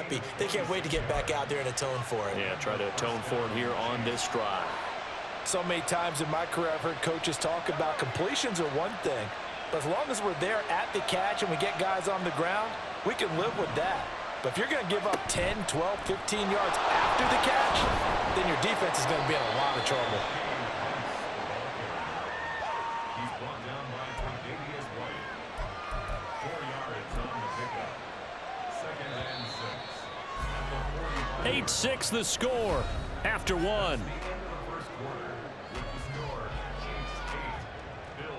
happy. They can't wait to get back out there and atone for it. Yeah, try to atone for it here on this drive. So many times in my career I've heard coaches talk about completions are one thing, but as long as we're there at the catch and we get guys on the ground, we can live with that. But if you're going to give up 10, 12, 15 yards after the catch, then your defense is going to be in a lot of trouble. He's brought down by Tre'Davious White. 4 yards on the pickup. 2nd and 6. At the 8-6 the score after one.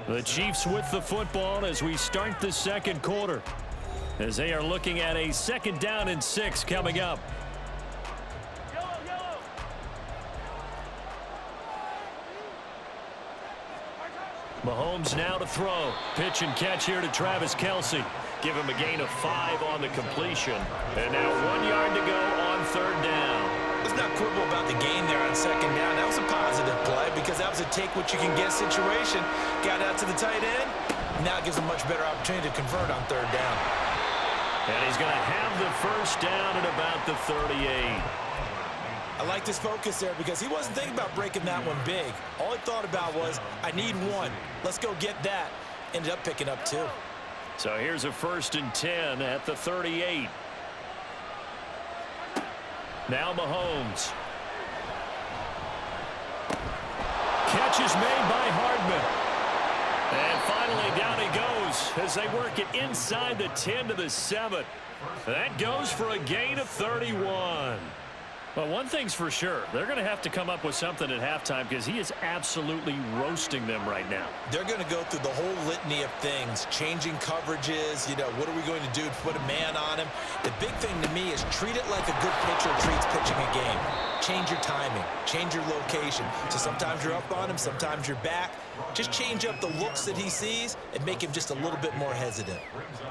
The Chiefs with the football as we start the second quarter, as they are looking at a 2nd down and 6 coming up. Mahomes now to throw. Pitch and catch here to Travis Kelce. Give him a gain of 5 on the completion. And now 1 yard to go on 3rd down. Let's not quibble about the gain there on 2nd down. That was a positive play because that was a take-what-you-can-get situation. Got out to the tight end. Now it gives him a much better opportunity to convert on 3rd down. And he's going to have the 1st down at about the 38. I like this focus there because he wasn't thinking about breaking that one big. All he thought about was, I need 1. Let's go get that. Ended up picking up 2. So here's a 1st and 10 at the 38. Now Mahomes. Catch is made by Hardman. And finally down he goes as they work it inside the 10 to the 7. That goes for a gain of 31. Well, one thing's for sure. They're going to have to come up with something at halftime because he is absolutely roasting them right now. They're going to go through the whole litany of things, changing coverages, what are we going to do to put a man on him? The big thing to me is treat it like a good pitcher treats pitching a game. Change your timing, change your location. So sometimes you're up on him, sometimes you're back. Just change up the looks that he sees and make him just a little bit more hesitant.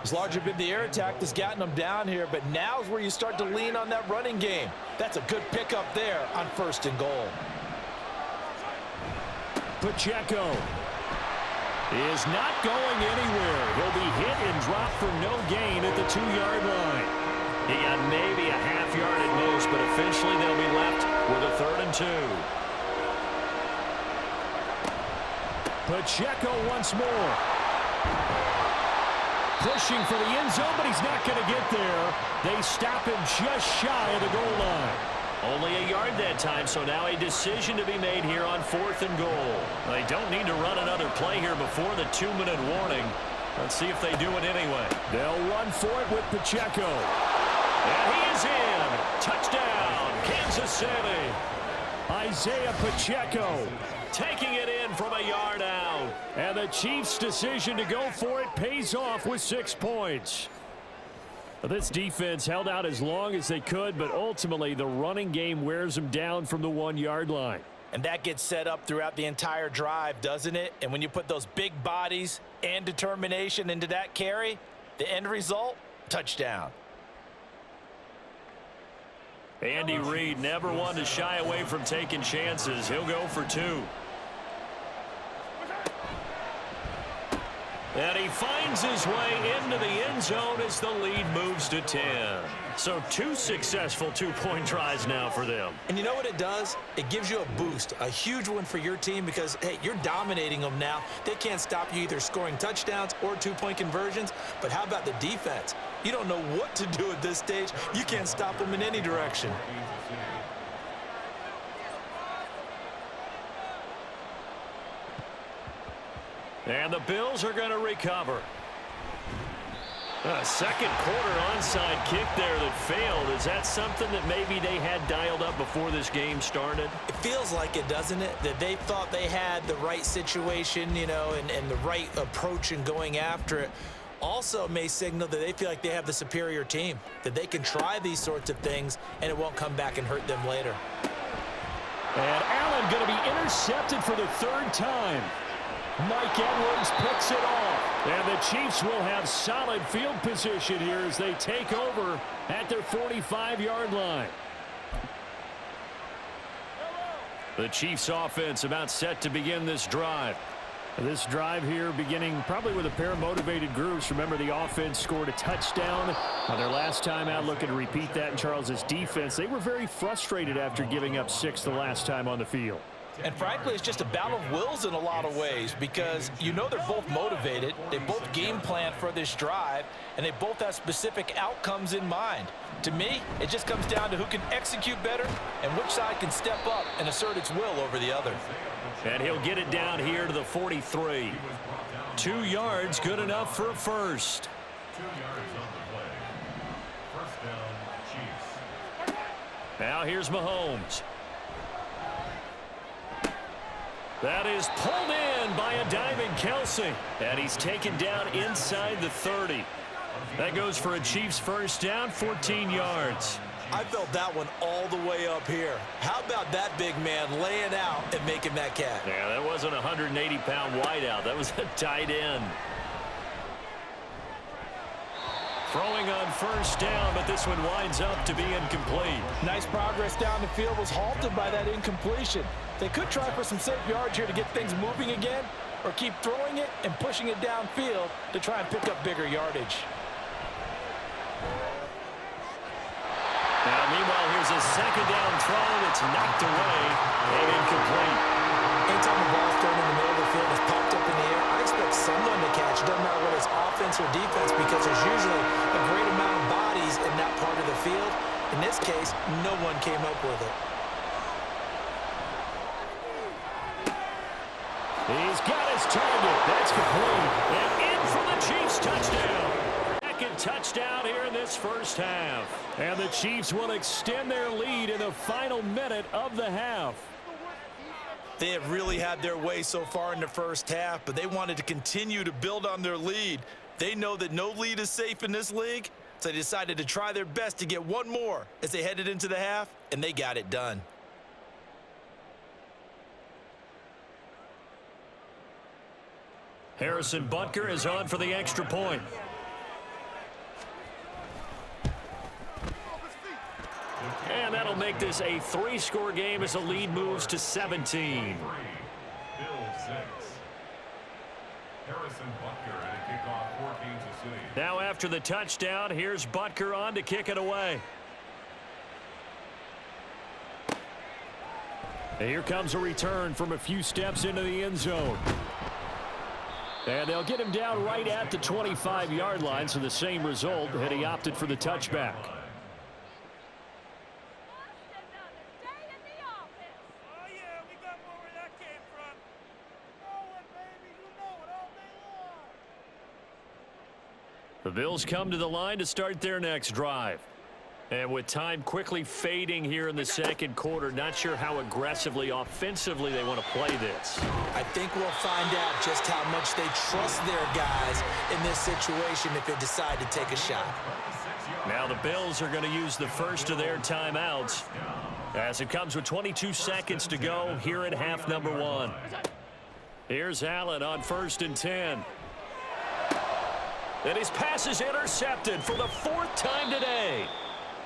It's largely been the air attack that's gotten them down here, but now's where you start to lean on that running game. That's a good pickup there on 1st and goal. Pacheco is not going anywhere. He'll be hit and dropped for no gain at the 2-yard line. He got maybe a half yard at most, but officially they'll be left with a 3rd and 2. Pacheco once more. Pushing for the end zone, but he's not going to get there. They stop him just shy of the goal line. Only a yard that time, so now a decision to be made here on 4th and goal. They don't need to run another play here before the 2-minute warning. Let's see if they do it anyway. They'll run for it with Pacheco. And he is in. Touchdown, Kansas City. Isaiah Pacheco taking it in from a yard out. And the Chiefs' decision to go for it pays off with 6 points. This defense held out as long as they could, but ultimately the running game wears them down from the 1-yard line. And that gets set up throughout the entire drive, doesn't it? And when you put those big bodies and determination into that carry, the end result, touchdown. Andy Reid never one to shy away from taking chances. He'll go for 2. And he finds his way into the end zone as the lead moves to 10. So 2 successful 2-point tries now for them. And you know what it does? It gives you a boost, a huge one for your team because, hey, you're dominating them now. They can't stop you either scoring touchdowns or 2-point conversions. But how about the defense? You don't know what to do at this stage. You can't stop them in any direction. And the Bills are going to recover. A second quarter onside kick there that failed. Is that something that maybe they had dialed up before this game started? It feels like it, doesn't it? That they thought they had the right situation, and the right approach in going after it. Also may signal that they feel like they have the superior team, that they can try these sorts of things and it won't come back and hurt them later. And Allen going to be intercepted for the 3rd time. Mike Edwards picks it off. And the Chiefs will have solid field position here as they take over at their 45-yard line. The Chiefs offense about set to begin this drive. This drive here beginning probably with a pair of motivated groups. Remember, the offense scored a touchdown on their last time out, looking to repeat that in Charles's defense. They were very frustrated after giving up 6 the last time on the field. And frankly, it's just a battle of wills in a lot of ways because you know they're both motivated. They both game plan for this drive, and they both have specific outcomes in mind. To me, it just comes down to who can execute better and which side can step up and assert its will over the other. And he'll get it down here to the 43. 2 yards, good enough for a first. 2 yards on the play. First down, Chiefs. Now here's Mahomes. That is pulled in by a diving Kelsey. And he's taken down inside the 30. That goes for a Chiefs first down, 14 yards. I felt that one all the way up here. How about that big man laying out and making that catch? Yeah, that wasn't a 180-pound wideout. That was a tight end. Throwing on first down, but this one winds up to be incomplete. Nice progress down the field was halted by that incompletion. They could try for some safe yards here to get things moving again, or keep throwing it and pushing it downfield to try and pick up bigger yardage. Now, meanwhile, here's a second down throw that's knocked away and incomplete. Anytime the ball's thrown in the middle of the field is popped up in the air, I expect someone to catch. It doesn't matter whether it's offense or defense because there's usually a great amount of bodies in that part of the field. In this case, no one came up with it. He's got his target. That's complete. And in for the Chiefs touchdown. Second touchdown here in this first half. And the Chiefs will extend their lead in the final minute of the half. They have really had their way so far in the first half, but they wanted to continue to build on their lead. They know that no lead is safe in this league, so they decided to try their best to get one more as they headed into the half, and they got it done. Harrison Butker is on for the extra point. And that'll make this a 3-score game as the lead moves to 17. Bill 6. Harrison Butker at a kickoff for Kansas City. Now after the touchdown, here's Butker on to kick it away. And here comes a return from a few steps into the end zone. And they'll get him down right at the 25-yard line, so the same result had he opted for the touchback. The Bills come to the line to start their next drive. And with time quickly fading here in the second quarter, not sure how aggressively, offensively they want to play this. I think we'll find out just how much they trust their guys in this situation if they decide to take a shot. Now the Bills are going to use the first of their timeouts as it comes with 22 seconds to go here in half number 1. Here's Allen on 1st and 10. And his pass is intercepted for the 4th time today.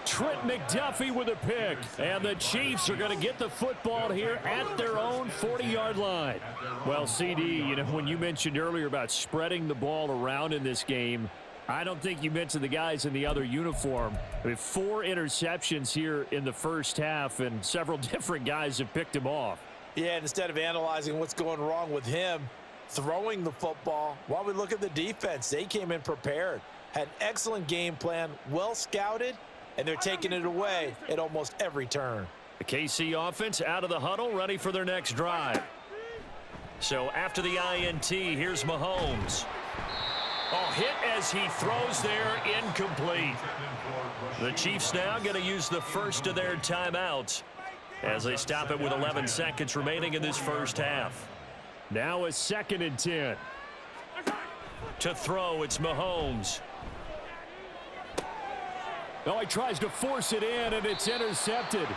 Trent McDuffie with a pick. And the Chiefs are going to get the football here at their own 40-yard line. Well, CD, you know, when you mentioned earlier about spreading the ball around in this game, I don't think you mentioned the guys in the other uniform. I mean, 4 interceptions here in the first half, and several different guys have picked him off. Yeah, and instead of analyzing what's going wrong with him throwing the football, while we look at the defense, they came in prepared, had an excellent game plan, well scouted, and they're taking it away at almost every turn. The KC offense out of the huddle, ready for their next drive. So after the INT, here's Mahomes. Oh, hit as he throws there, incomplete. The Chiefs now going to use the first of their timeouts as they stop it with 11 seconds remaining in this first half. Now a 2nd and 10. To throw, it's Mahomes. Oh, he tries to force it in, and it's intercepted.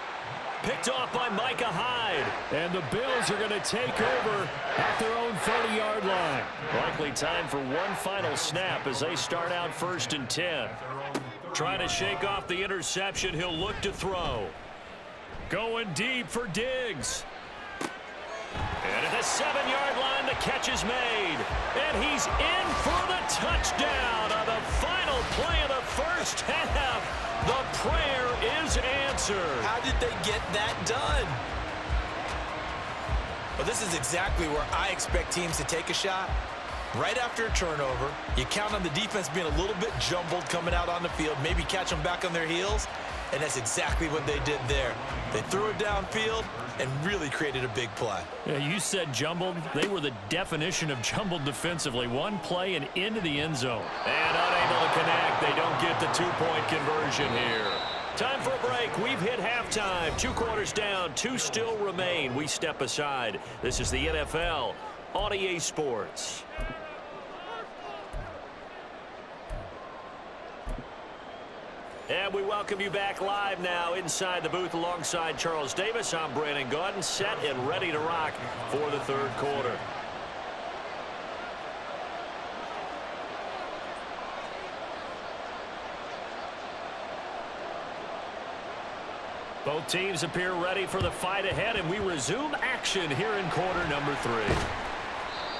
Picked off by Micah Hyde. And the Bills are going to take over at their own 30-yard line. Likely time for one final snap as they start out 1st and 10. Trying to shake off the interception. He'll look to throw. Going deep for Diggs. And at the 7-yard line, the catch is made. And he's in for the touchdown on the final play of the first half. The prayer is answered. How did they get that done? Well, this is exactly where I expect teams to take a shot. Right after a turnover, you count on the defense being a little bit jumbled coming out on the field, maybe catch them back on their heels, and that's exactly what they did there. They threw it downfield and really created a big play. Yeah, you said jumbled. They were the definition of jumbled defensively. One play and into the end zone. And unable to connect. They don't get the two-point conversion here. Time for a break. We've hit halftime. 2 quarters down. 2 still remain. We step aside. This is the NFL on EA Sports. And we welcome you back live now inside the booth alongside Charles Davis. I'm Brandon Gaudin, set and ready to rock for the third quarter. Both teams appear ready for the fight ahead, and we resume action here in quarter number 3.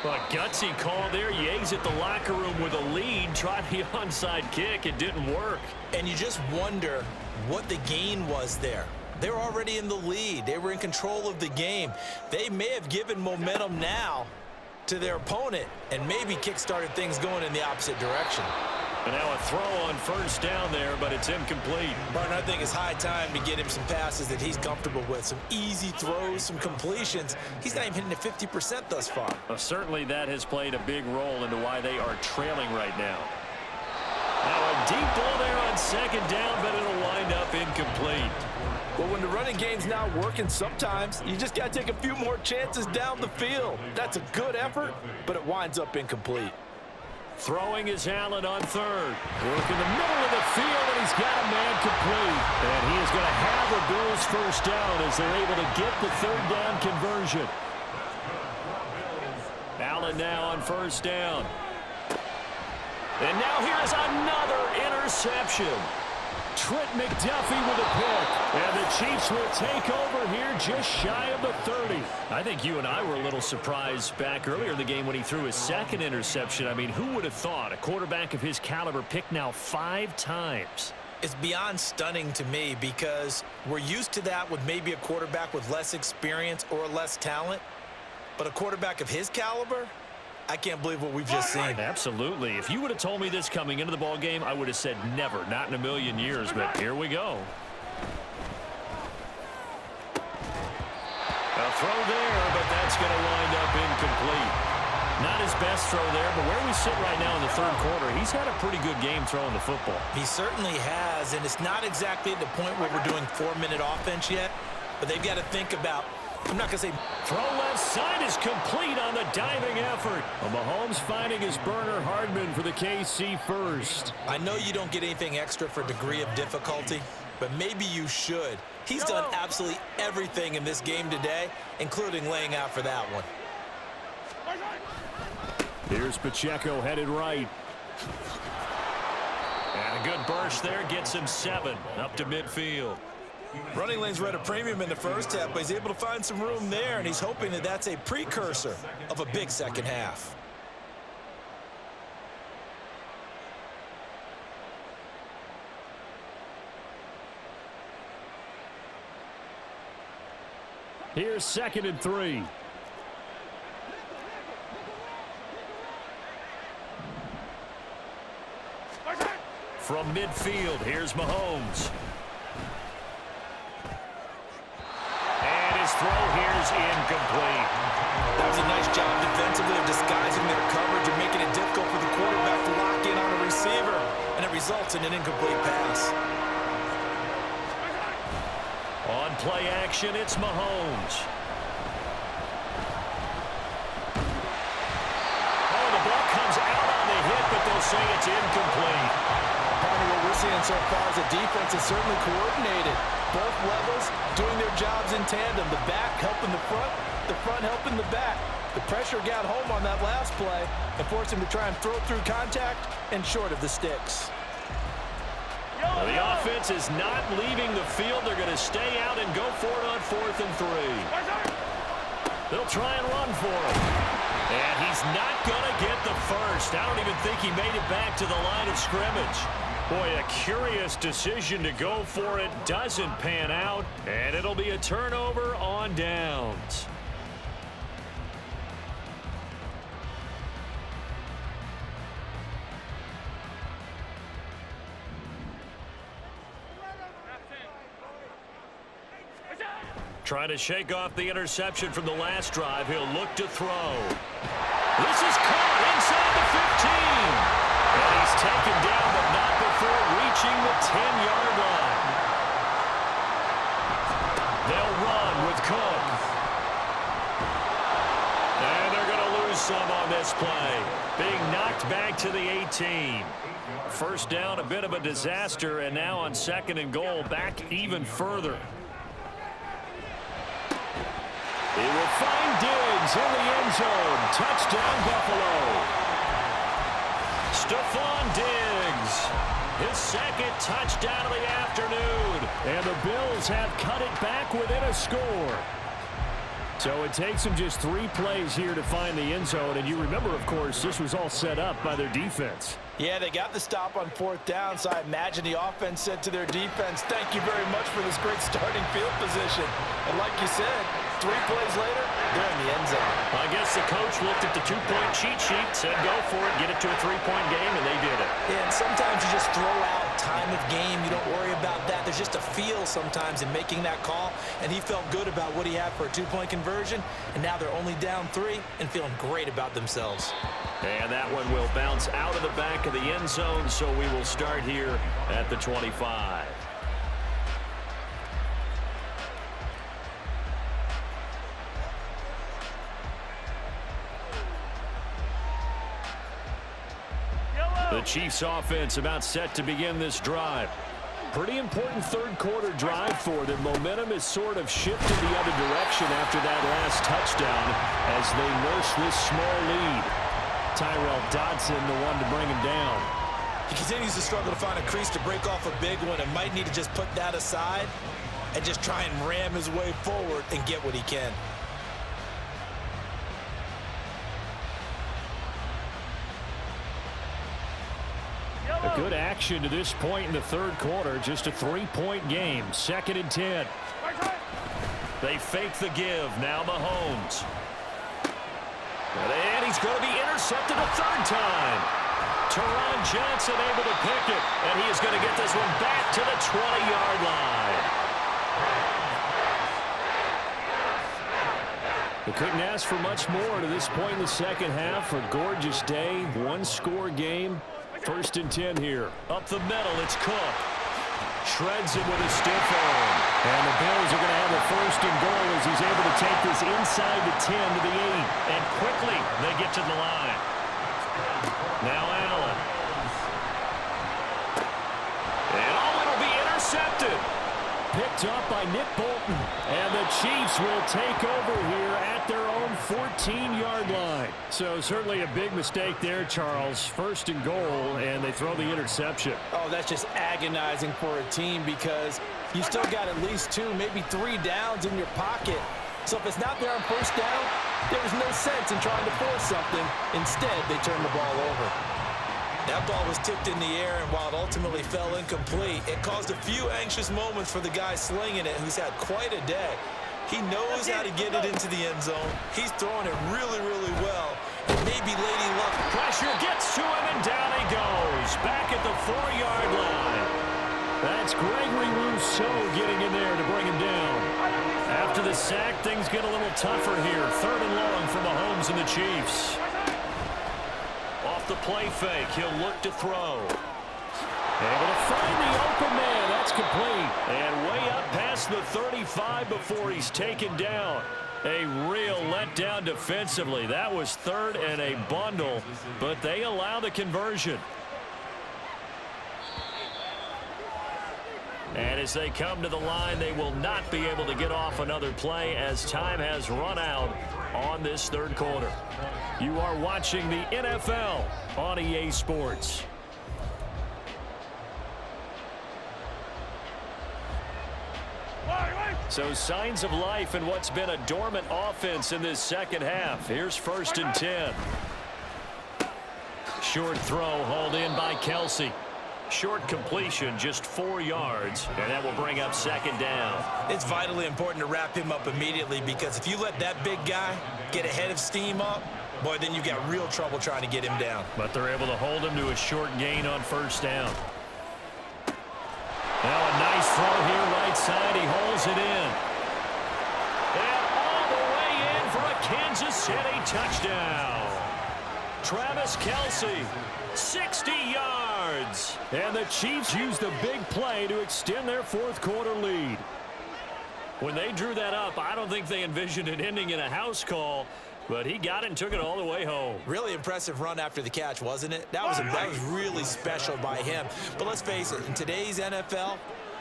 A gutsy call there. You exit the locker room with a lead. Tried the onside kick. It didn't work. And you just wonder what the gain was there. They were already in the lead. They were in control of the game. They may have given momentum now to their opponent and maybe kick-started things going in the opposite direction. And now a throw on first down there, but it's incomplete. Martin, I think it's high time to get him some passes that he's comfortable with. Some easy throws, some completions. He's not even hitting at 50% thus far. Well, certainly that has played a big role into why they are trailing right now. Now a deep ball there on second down, but it'll wind up incomplete. Well, when the running game's not working, sometimes you just got to take a few more chances down the field. That's a good effort, but it winds up incomplete. Throwing is Allen on third. Work in the middle of the field, and he's got a man complete. And he is going to have the Bills first down as they're able to get the third down conversion. Allen now on first down. And now here's another interception. Trent McDuffie with a pick. And the Chiefs will take over here just shy of the 30. I think you and I were a little surprised back earlier in the game when he threw his second interception. I mean, who would have thought a quarterback of his caliber picked now 5 times? It's beyond stunning to me because we're used to that with maybe a quarterback with less experience or less talent. But a quarterback of his caliber, I can't believe what we've just seen. Absolutely. If you would have told me this coming into the ball game, I would have said never, not in a million years, but here we go. A throw there, but that's going to wind up incomplete. Not his best throw there, but where we sit right now in the third quarter, he's had a pretty good game throwing the football. He certainly has, and it's not exactly at the point where we're doing 4-minute offense yet, but they've got to think about, I'm not going to say. Throw left side is complete on the diving effort. Well, Mahomes finding his burner Hardman for the KC first. I know you don't get anything extra for degree of difficulty, but maybe you should. He's done absolutely everything in this game today, including laying out for that one. Here's Pacheco headed right. And a good burst there gets him 7 up to midfield. Running lanes were at a premium in the first half, but he's able to find some room there, and he's hoping that that's a precursor of a big second half. Here's 2nd and 3. From midfield, here's Mahomes. And his throw here's incomplete. That was a nice job defensively of disguising their coverage and making it difficult for the quarterback to lock in on a receiver, and it results in an incomplete pass. On play action, it's Mahomes. Oh, the ball comes out on the hit, but they'll say it's incomplete. What we're seeing so far is the defense is certainly coordinated. Both levels doing their jobs in tandem. The back helping the front helping the back. The pressure got home on that last play and forced him to try and throw through contact and short of the sticks. Well, the offense is not leaving the field. They're going to stay out and go for it on 4th and 3. They'll try and run for it. And he's not going to get the first. I don't even think he made it back to the line of scrimmage. Boy, a curious decision to go for it. Doesn't pan out. And it'll be a turnover on downs. Trying to shake off the interception from the last drive. He'll look to throw. This is caught inside the 15. And he's taken down, but not before reaching the 10-yard line. They'll run with Cook. And they're going to lose some on this play. Being knocked back to the 18. First down, a bit of a disaster, and now on 2nd and goal, back even further. He will find Diggs in the end zone. Touchdown, Buffalo. Stephon Diggs, his 2nd touchdown of the afternoon. And the Bills have cut it back within a score. So it takes them just 3 plays here to find the end zone. And you remember, of course, this was all set up by their defense. Yeah, they got the stop on 4th down, so I imagine the offense said to their defense, thank you very much for this great starting field position. And like you said, 3 plays later, they're in the end zone. I guess the coach looked at the 2-point cheat sheet, said go for it, get it to a 3-point game, and they did it. Yeah, and sometimes you just throw out time of game. You don't worry about that. There's just a feel sometimes in making that call, and he felt good about what he had for a 2-point conversion, and now they're only down 3 and feeling great about themselves. And that one will bounce out of the back of the end zone, so we will start here at the 25. The Chiefs offense about set to begin this drive. Pretty important 3rd quarter drive for them. Momentum has sort of shifted the other direction after that last touchdown as they nurse this small lead. Tyrell Dodson, the one to bring him down. He continues to struggle to find a crease to break off a big one and might need to just put that aside and just try and ram his way forward and get what he can. A good action to this point in the 3rd quarter. Just a 3-point game. 2nd and 10. They fake the give. Now Mahomes. And he's going to be intercepted a 3rd time. Teron Johnson able to pick it. And he is going to get this one back to the 20-yard line. They couldn't ask for much more to this point in the 2nd half. A gorgeous day. 1-score game. 1st and 10 here. Up the middle, it's Cook. Shreds him with a stiff arm. And the Bills are going to have a 1st and goal as he's able to take this inside the 10 to the 8. And quickly, they get to the line. Now Allen. And it'll be intercepted. Picked up by Nick Bolton. And the Chiefs will take over here at their own 14-yard line. So certainly a big mistake there, Charles. 1st and goal, and they throw the interception. Oh, that's just agonizing for a team because you still got at least 2, maybe 3 downs in your pocket. So if it's not there on 1st down, there's no sense in trying to force something. Instead, they turn the ball over. That ball was tipped in the air, and while it ultimately fell incomplete, it caused a few anxious moments for the guy slinging it, who's had quite a day. He knows how to get it into the end zone. He's throwing it really, really well. And maybe Lady Luck. Pressure gets to him, and down he goes. Back at the 4-yard line. That's Gregory Rousseau getting in there to bring him down. After the sack, things get a little tougher here. 3rd and long for Mahomes and the Chiefs. Off the play fake, he'll look to throw. Able to find the open man. That's complete. And way up past the 35 before he's taken down. A real letdown defensively. That was 3rd and a bundle, but they allow the conversion. And as they come to the line, they will not be able to get off another play as time has run out on this 3rd quarter. You are watching the NFL on EA Sports. So signs of life in what's been a dormant offense in this second half. Here's 1st and 10. Short throw hauled in by Kelsey. Short completion, just 4 yards, and that will bring up 2nd down. It's vitally important to wrap him up immediately, because if you let that big guy get ahead of steam up, boy, then you've got real trouble trying to get him down. But they're able to hold him to a short gain on 1st down. Now a nice throw here right side. He holds it in. And all the way in for a Kansas City touchdown. Travis Kelce, 60 yards. And the Chiefs use the big play to extend their 4th quarter lead. When they drew that up, I don't think they envisioned it ending in a house call. But he got it and took it all the way home. Really impressive run after the catch, wasn't it? That was really special by him. But let's face it, in today's NFL,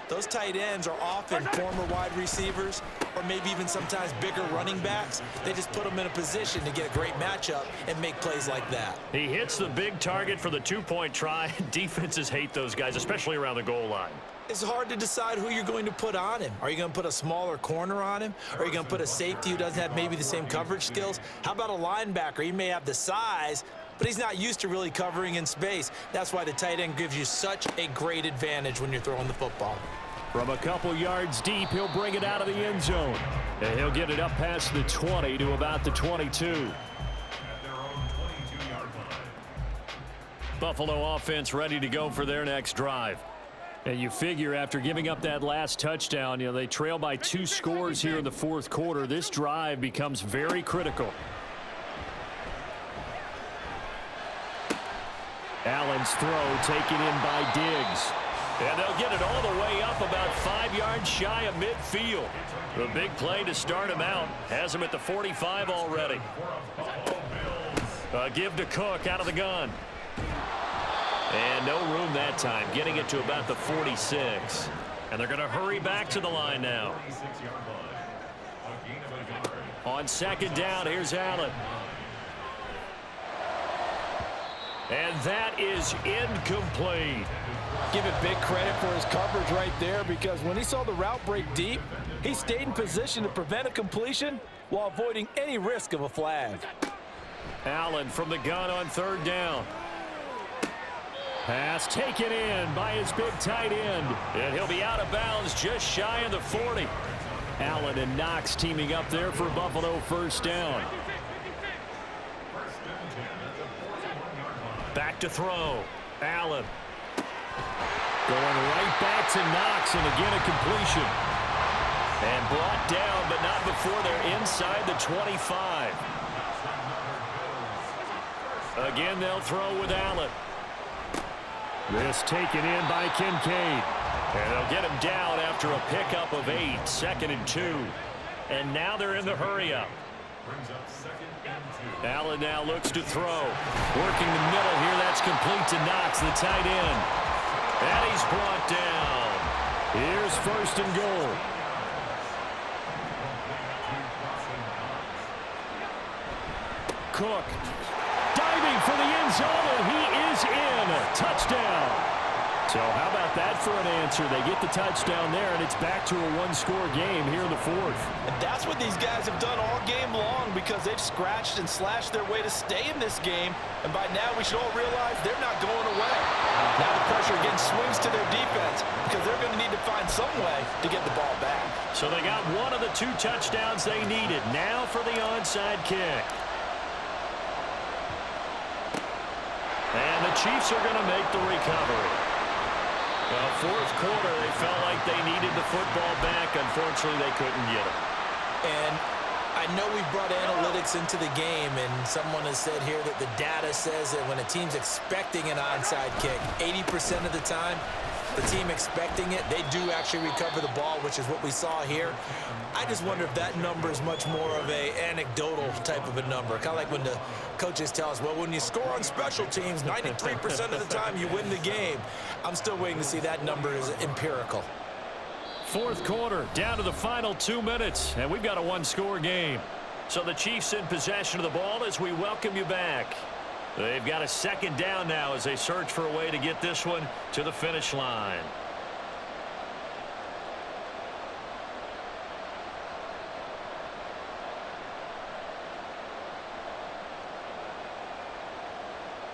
those tight ends are often former wide receivers or maybe even sometimes bigger running backs. They just put them in a position to get a great matchup and make plays like that. He hits the big target for the 2-point try. Defenses hate those guys, especially around the goal line. It's hard to decide who you're going to put on him. Are you going to put a smaller corner on him? Or are you going to put a safety who doesn't have maybe the same coverage skills? How about a linebacker? He may have the size, but he's not used to really covering in space. That's why the tight end gives you such a great advantage when you're throwing the football. From a couple yards deep, he'll bring it out of the end zone. And he'll get it up past the 20 to about the 22. At their own 22-yard line. Buffalo offense ready to go for their next drive. And you figure after giving up that last touchdown, they trail by 2 scores here in the 4th quarter. This drive becomes very critical. Allen's throw taken in by Diggs. And they'll get it all the way up about 5 yards shy of midfield. The big play to start him out has him at the 45 already. Give to Cook out of the gun. And no room that time, getting it to about the 46. And they're going to hurry back to the line now. On 2nd down, here's Allen. And that is incomplete. Give it big credit for his coverage right there, because when he saw the route break deep, he stayed in position to prevent a completion while avoiding any risk of a flag. Allen from the gun on 3rd down. Pass taken in by his big tight end. And he'll be out of bounds just shy of the 40. Allen and Knox teaming up there for Buffalo 1st down. Back to throw. Allen. Going right back to Knox, and again a completion. And brought down, but not before they're inside the 25. Again, they'll throw with Allen. This taken in by Kincaid. And they'll get him down after a pickup of 8, 2nd and 2. And now they're in the hurry-up. Allen now looks to throw. Working the middle here, that's complete to Knox, the tight end. And he's brought down. Here's 1st and goal. Cook. Diving for the end zone, and he is in. Touchdown. So how about that for an answer? They get the touchdown there, and it's back to a 1-score game here in the 4th. And that's what these guys have done all game long, because they've scratched and slashed their way to stay in this game. And by now, we should all realize they're not going away. Now the pressure again swings to their defense, because they're going to need to find some way to get the ball back. So they got one of the 2 touchdowns they needed. Now for the onside kick. And the Chiefs are going to make the recovery. Well, 4th quarter, they felt like they needed the football back. Unfortunately, they couldn't get it. And I know we've brought analytics into the game, and someone has said here that the data says that when a team's expecting an onside kick, 80% of the time, the team expecting it, they do actually recover the ball, which is what we saw here. I just wonder if that number is much more of a anecdotal type of a number. Kind of like when the coaches tell us, well, when you score on special teams, 93% of the time you win the game. I'm still waiting to see that number is empirical. 4th quarter, down to the final 2 minutes, and we've got a 1-score game. So the Chiefs in possession of the ball as we welcome you back. They've got a 2nd down now as they search for a way to get this one to the finish line.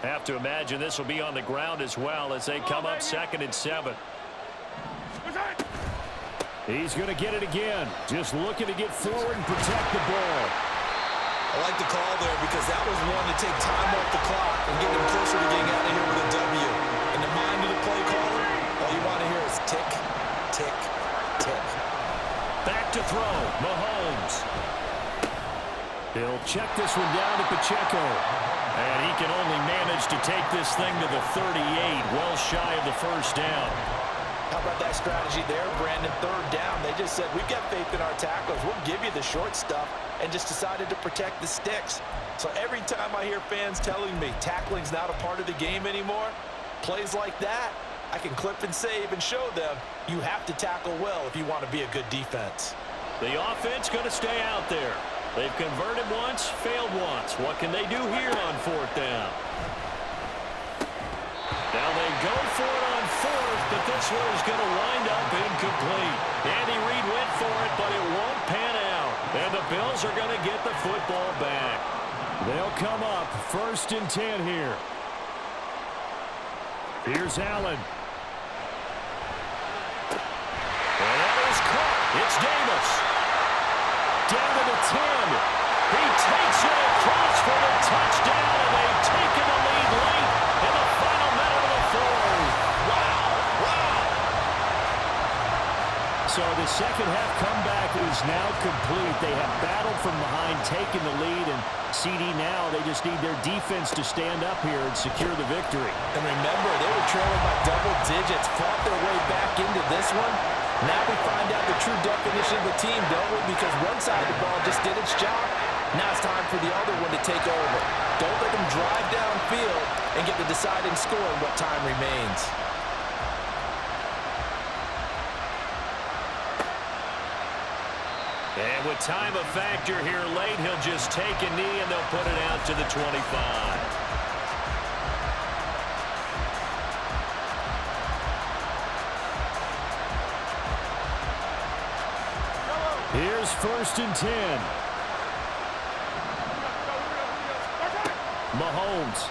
Have to imagine this will be on the ground as well as they come up 2nd and 7. He's going to get it again. Just looking to get forward and protect the ball. I like the call there because that was one to take time off the clock and get them closer to getting out of here with a W. In the mind of the play caller, all you want to hear is tick, tick, tick. Back to throw. Mahomes. He'll check this one down to Pacheco. And he can only manage to take this thing to the 38, well shy of the first down. How about that strategy there, Brandon? 3rd down. They just said, we've got faith in our tacklers. We'll give you the short stuff, and just decided to protect the sticks. So every time I hear fans telling me tackling's not a part of the game anymore, plays like that, I can clip and save and show them you have to tackle well if you want to be a good defense. The offense going to stay out there. They've converted once, failed once. What can they do here on 4th down? Now they go for it on 4th, but this one is going to wind up incomplete. Andy Reid went for it, but it won't pan out. And the Bills are going to get the football back. They'll come up 1st and 10 here. Here's Allen. And that is caught. It's Davis. Down to the 10. He takes it across for the touchdown, and they've taken the lead late in the final minute of the 4th. Wow, wow. So the second half comeback is now complete. They have battled from behind, taken the lead, and CD now, they just need their defense to stand up here and secure the victory. And remember, they were trailing by double digits, fought their way back into this one. Now we find out the true definition of the team, don't we? Because one side of the ball just did its job. Now it's time for the other one to take over. Don't let them drive downfield and get the deciding score in what time remains. And with time a factor here late, he'll just take a knee and they'll put it out to the 25. Here's 1st and 10. Mahomes.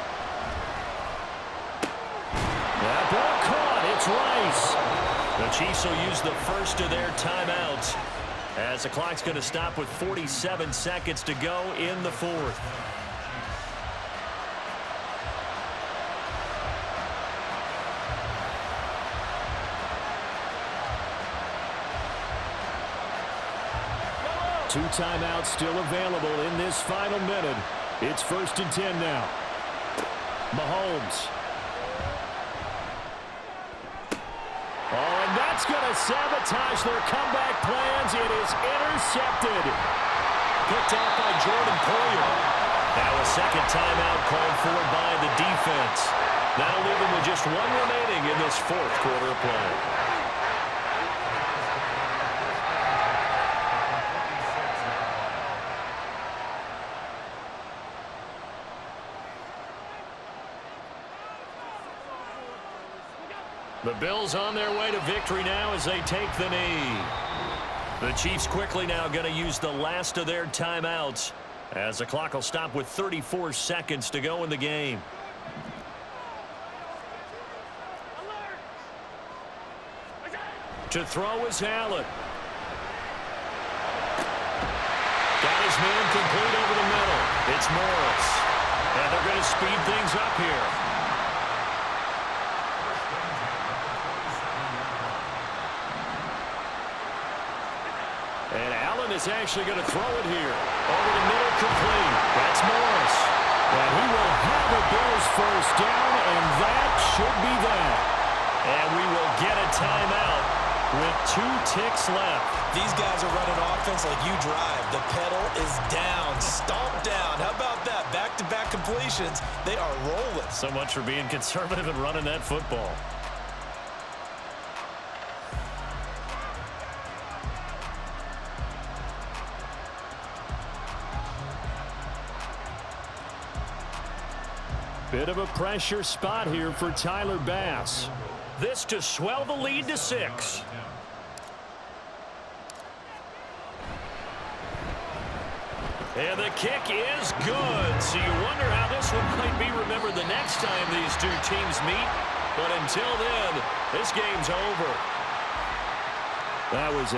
That ball caught. It's Rice. The Chiefs will use the first of their timeouts as the clock's going to stop with 47 seconds to go in the 4th. Two timeouts still available in this final minute. It's 1st and 10 now. Mahomes. Oh, and that's going to sabotage their comeback plans. It is intercepted. Picked off by Jordan Poyer. Now a second timeout called for by the defense. That'll leave them with just one remaining in this 4th quarter of play. The Bills on their way to victory now as they take the knee. The Chiefs quickly now going to use the last of their timeouts as the clock will stop with 34 seconds to go in the game. To throw is Allen. Got his man complete over the middle. It's Morris. And they're going to speed things up here. And Allen is actually going to throw it here. Over the middle, complete. That's Morris. And he will have a Bills first down, and that should be that. And we will get a timeout with 2 ticks left. These guys are running offense like you drive. The pedal is down, stomp down. How about that? Back-to-back completions. They are rolling. So much for being conservative and running that football. Bit of a pressure spot here for Tyler Bass. This to swell the lead to 6. And the kick is good. So you wonder how this one might be remembered the next time these two teams meet. But until then, this game's over. That was